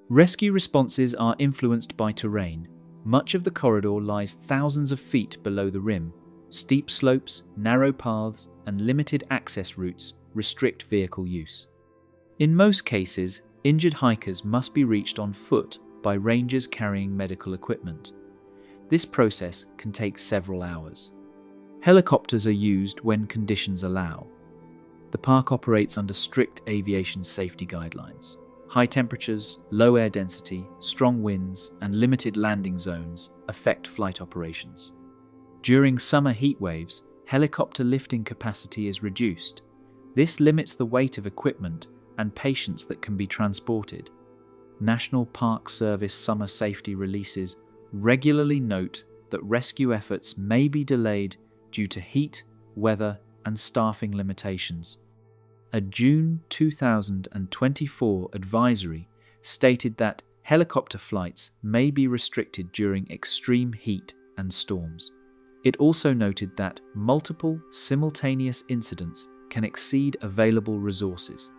Rescue responses are influenced by terrain. Much of the corridor lies thousands of feet below the rim. Steep slopes, narrow paths, and limited access routes restrict vehicle use. In most cases, injured hikers must be reached on foot by rangers carrying medical equipment. This process can take several hours. Helicopters are used when conditions allow. The park operates under strict aviation safety guidelines. High temperatures, low air density, strong winds, and limited landing zones affect flight operations. During summer heat waves, helicopter lifting capacity is reduced. This limits the weight of equipment and patients that can be transported. National Park Service summer safety releases regularly note that rescue efforts may be delayed due to heat, weather, and staffing limitations. A June 2024 advisory stated that helicopter flights may be restricted during extreme heat and storms. It also noted that multiple simultaneous incidents can exceed available resources.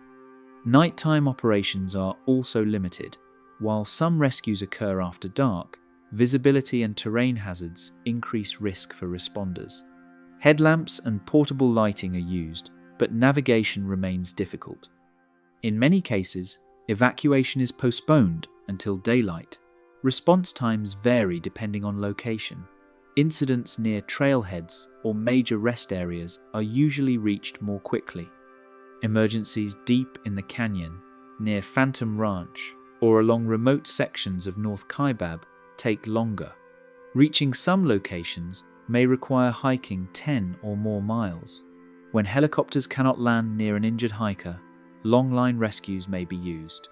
Nighttime operations are also limited. While some rescues occur after dark, visibility and terrain hazards increase risk for responders. Headlamps and portable lighting are used, but navigation remains difficult. In many cases, evacuation is postponed until daylight. Response times vary depending on location. Incidents near trailheads or major rest areas are usually reached more quickly. Emergencies deep in the canyon near Phantom Ranch or along remote sections of North Kaibab take longer. Reaching some locations may require hiking 10 or more miles. When helicopters cannot land near an injured hiker, long-line rescues may be used.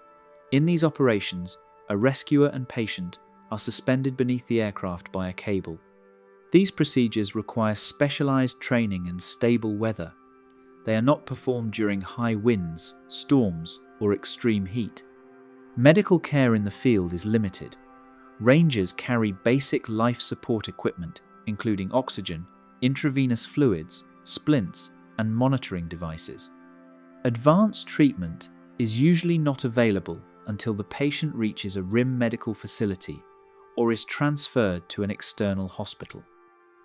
In these operations, a rescuer and patient are suspended beneath the aircraft by a cable. These procedures require specialized training and stable weather. They are not performed during high winds, storms, or extreme heat. Medical care in the field is limited. Rangers carry basic life support equipment, including oxygen, intravenous fluids, splints, and monitoring devices. Advanced treatment is usually not available until the patient reaches a RIM medical facility or is transferred to an external hospital.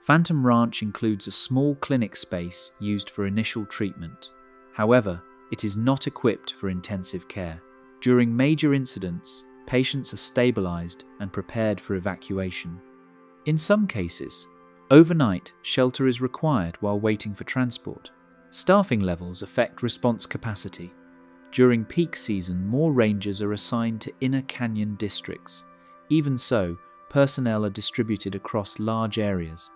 Phantom Ranch includes a small clinic space used for initial treatment. However, it is not equipped for intensive care. During major incidents, patients are stabilized and prepared for evacuation. In some cases, overnight shelter is required while waiting for transport. Staffing levels affect response capacity. During peak season, more rangers are assigned to inner canyon districts. Even so, personnel are distributed across large areas.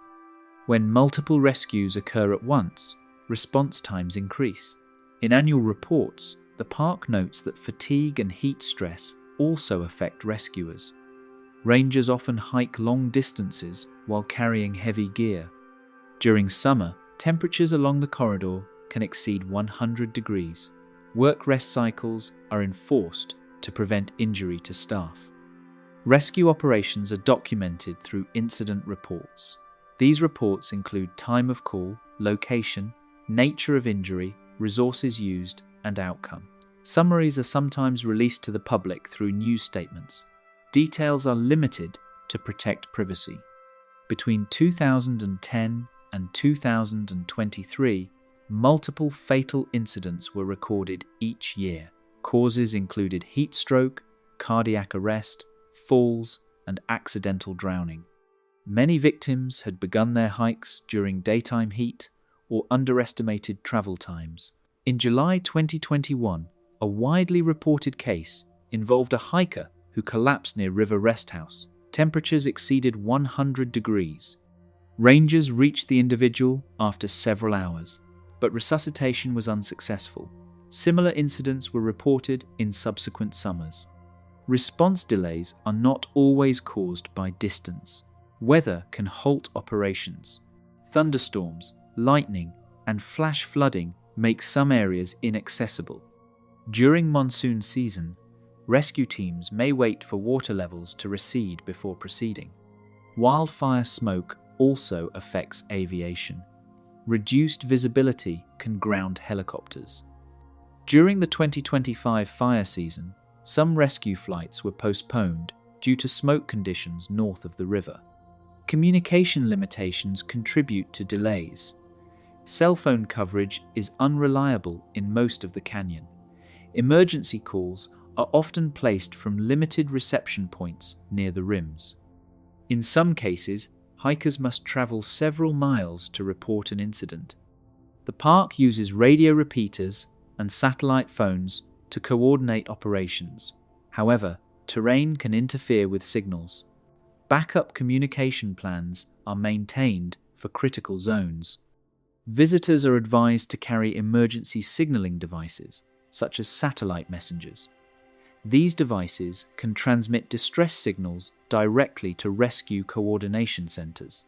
When multiple rescues occur at once, response times increase. In annual reports, the park notes that fatigue and heat stress also affect rescuers. Rangers often hike long distances while carrying heavy gear. During summer, temperatures along the corridor can exceed 100 degrees. Work rest cycles are enforced to prevent injury to staff. Rescue operations are documented through incident reports. These reports include time of call, location, nature of injury, resources used, and outcome. Summaries are sometimes released to the public through news statements. Details are limited to protect privacy. Between 2010 and 2023, multiple fatal incidents were recorded each year. Causes included heat stroke, cardiac arrest, falls, and accidental drowning. Many victims had begun their hikes during daytime heat or underestimated travel times. In July 2021, a widely reported case involved a hiker who collapsed near River Rest House. Temperatures exceeded 100 degrees. Rangers reached the individual after several hours, but resuscitation was unsuccessful. Similar incidents were reported in subsequent summers. Response delays are not always caused by distance. Weather can halt operations. Thunderstorms, lightning, and flash flooding make some areas inaccessible. During monsoon season, rescue teams may wait for water levels to recede before proceeding. Wildfire smoke also affects aviation. Reduced visibility can ground helicopters. During the 2025 fire season, some rescue flights were postponed due to smoke conditions north of the river. Communication limitations contribute to delays. Cell phone coverage is unreliable in most of the canyon. Emergency calls are often placed from limited reception points near the rims. In some cases, hikers must travel several miles to report an incident. The park uses radio repeaters and satellite phones to coordinate operations. However, terrain can interfere with signals. Backup communication plans are maintained for critical zones. Visitors are advised to carry emergency signaling devices, such as satellite messengers. These devices can transmit distress signals directly to rescue coordination centers.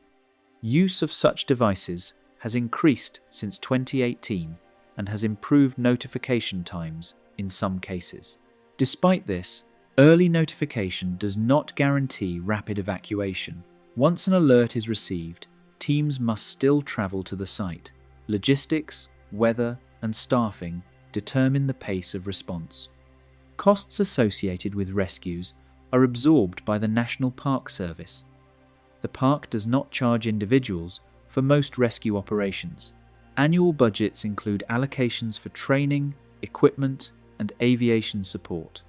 Use of such devices has increased since 2018 and has improved notification times in some cases. Despite this, early notification does not guarantee rapid evacuation. Once an alert is received, teams must still travel to the site. Logistics, weather, and staffing determine the pace of response. Costs associated with rescues are absorbed by the National Park Service. The park does not charge individuals for most rescue operations. Annual budgets include allocations for training, equipment, and aviation support.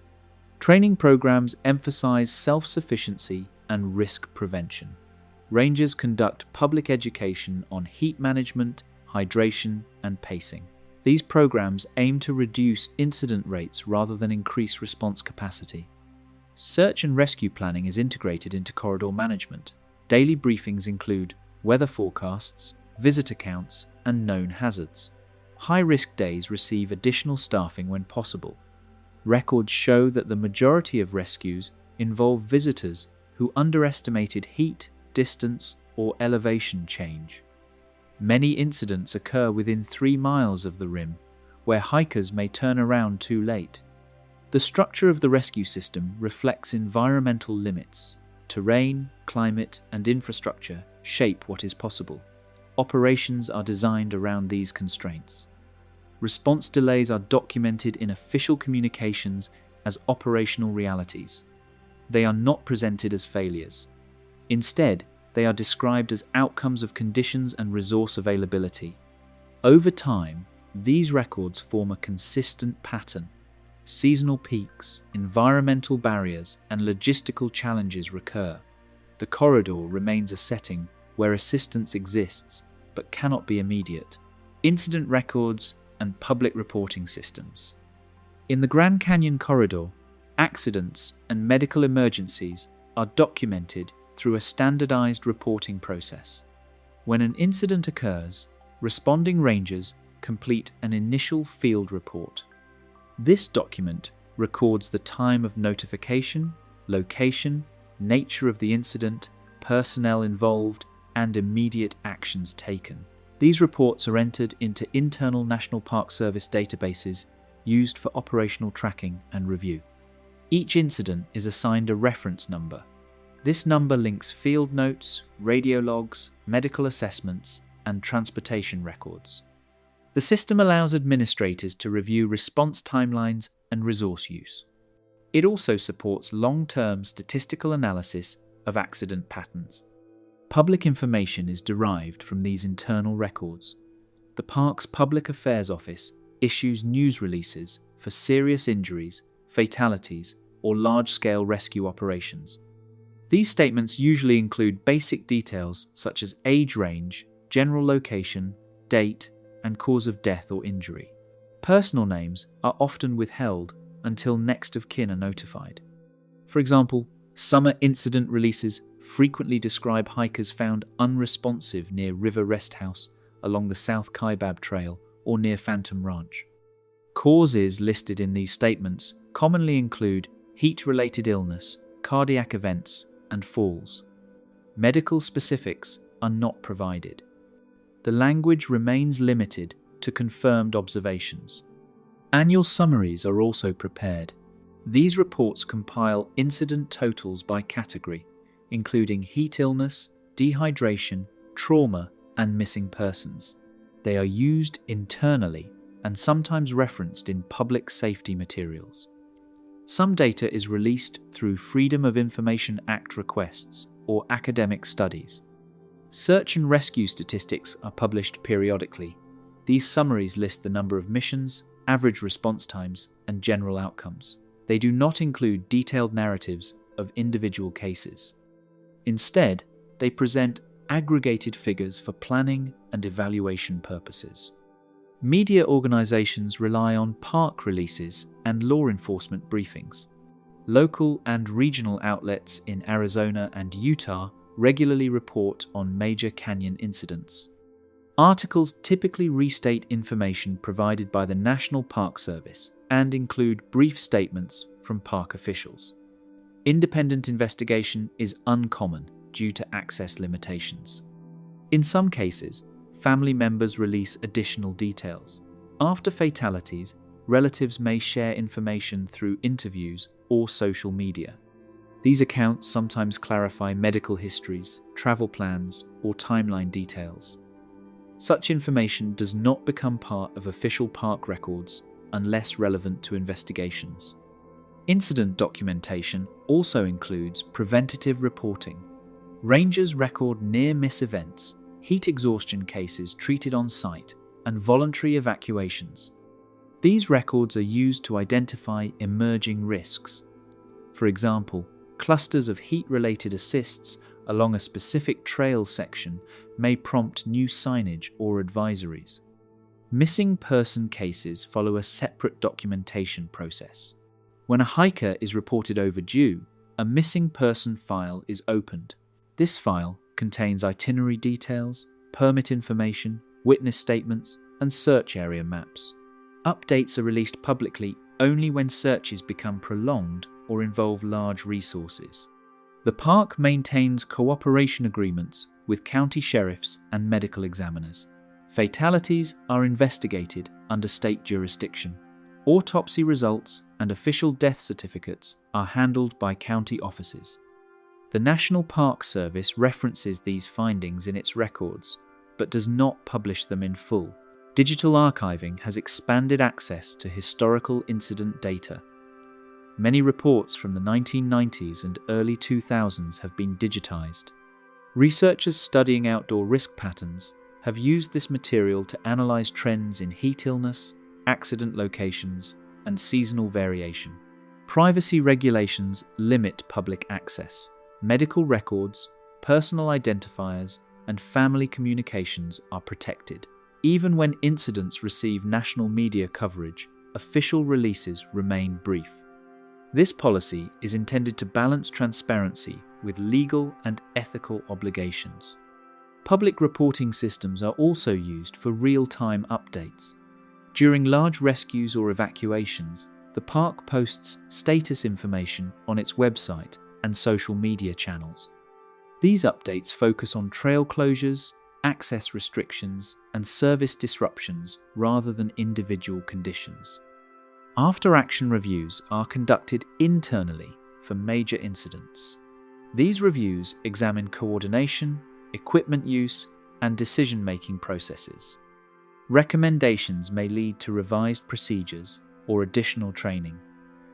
Training programs emphasize self-sufficiency and risk prevention. Rangers conduct public education on heat management, hydration, and pacing. These programs aim to reduce incident rates rather than increase response capacity. Search and rescue planning is integrated into corridor management. Daily briefings include weather forecasts, visitor counts, and known hazards. High-risk days receive additional staffing when possible. Records show that the majority of rescues involve visitors who underestimated heat, distance, or elevation change. Many incidents occur within 3 miles of the rim, where hikers may turn around too late. The structure of the rescue system reflects environmental limits. Terrain, climate, and infrastructure shape what is possible. Operations are designed around these constraints. Response delays are documented in official communications as operational realities. They are not presented as failures. Instead, they are described as outcomes of conditions and resource availability. Over time, these records form a consistent pattern. Seasonal peaks, environmental barriers, and logistical challenges recur. The corridor remains a setting where assistance exists but cannot be immediate. Incident records and public reporting systems. In the Grand Canyon corridor, accidents and medical emergencies are documented through a standardized reporting process. When an incident occurs, responding rangers complete an initial field report. This document records the time of notification, location, nature of the incident, personnel involved, and immediate actions taken. These reports are entered into internal National Park Service databases used for operational tracking and review. Each incident is assigned a reference number. This number links field notes, radio logs, medical assessments, and transportation records. The system allows administrators to review response timelines and resource use. It also supports long-term statistical analysis of accident patterns. Public information is derived from these internal records. The park's Public Affairs Office issues news releases for serious injuries, fatalities, or large-scale rescue operations. These statements usually include basic details such as age range, general location, date, and cause of death or injury. Personal names are often withheld until next of kin are notified. For example, summer incident releases frequently describe hikers found unresponsive near River Rest House along the South Kaibab Trail or near Phantom Ranch. Causes listed in these statements commonly include heat-related illness, cardiac events, and falls. Medical specifics are not provided. The language remains limited to confirmed observations. Annual summaries are also prepared. These reports compile incident totals by category, including heat illness, dehydration, trauma, and missing persons. They are used internally and sometimes referenced in public safety materials. Some data is released through Freedom of Information Act requests or academic studies. Search and rescue statistics are published periodically. These summaries list the number of missions, average response times, and general outcomes. They do not include detailed narratives of individual cases. Instead, they present aggregated figures for planning and evaluation purposes. Media organizations rely on park releases and law enforcement briefings. Local and regional outlets in Arizona and Utah regularly report on major canyon incidents. Articles typically restate information provided by the National Park Service and include brief statements from park officials. Independent investigation is uncommon due to access limitations. In some cases, family members release additional details. After fatalities, relatives may share information through interviews or social media. These accounts sometimes clarify medical histories, travel plans, or timeline details. Such information does not become part of official park records unless relevant to investigations. Incident documentation also includes preventative reporting. Rangers record near-miss events, heat exhaustion cases treated on site, and voluntary evacuations. These records are used to identify emerging risks. For example, clusters of heat-related assists along a specific trail section may prompt new signage or advisories. Missing person cases follow a separate documentation process. When a hiker is reported overdue, a missing person file is opened. This file contains itinerary details, permit information, witness statements, and search area maps. Updates are released publicly only when searches become prolonged or involve large resources. The park maintains cooperation agreements with county sheriffs and medical examiners. Fatalities are investigated under state jurisdiction. Autopsy results and official death certificates are handled by county offices. The National Park Service references these findings in its records, but does not publish them in full. Digital archiving has expanded access to historical incident data. Many reports from the 1990s and early 2000s have been digitized. Researchers studying outdoor risk patterns have used this material to analyze trends in heat illness, accident locations, and seasonal variation. Privacy regulations limit public access. Medical records, personal identifiers, and family communications are protected. Even when incidents receive national media coverage, official releases remain brief. This policy is intended to balance transparency with legal and ethical obligations. Public reporting systems are also used for real-time updates. During large rescues or evacuations, the park posts status information on its website and social media channels. These updates focus on trail closures, access restrictions, and service disruptions rather than individual conditions. After-action reviews are conducted internally for major incidents. These reviews examine coordination, equipment use, and decision-making processes. Recommendations may lead to revised procedures or additional training.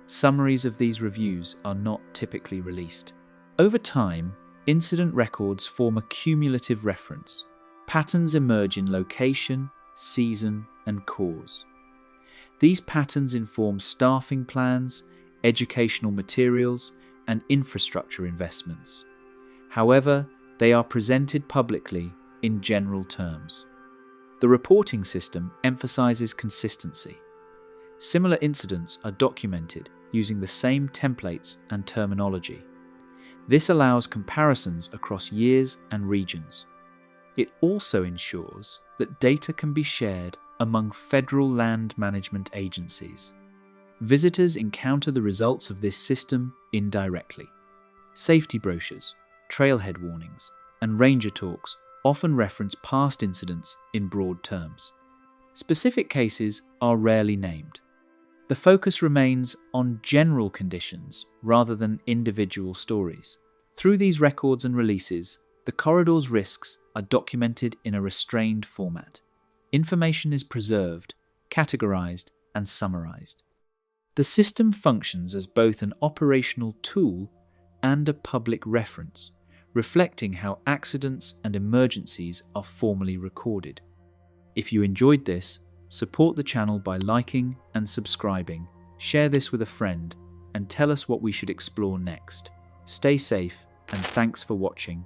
Summaries of these reviews are not typically released. Over time, incident records form a cumulative reference. Patterns emerge in location, season, and cause. These patterns inform staffing plans, educational materials, and infrastructure investments. However, they are presented publicly in general terms. The reporting system emphasizes consistency. Similar incidents are documented using the same templates and terminology. This allows comparisons across years and regions. It also ensures that data can be shared among federal land management agencies. Visitors encounter the results of this system indirectly. Safety brochures, trailhead warnings, and ranger talks often reference past incidents in broad terms. Specific cases are rarely named. The focus remains on general conditions rather than individual stories. Through these records and releases, the corridor's risks are documented in a restrained format. Information is preserved, categorized, and summarized. The system functions as both an operational tool and a public reference, reflecting how accidents and emergencies are formally recorded. If you enjoyed this, support the channel by liking and subscribing, share this with a friend, and tell us what we should explore next. Stay safe, and thanks for watching.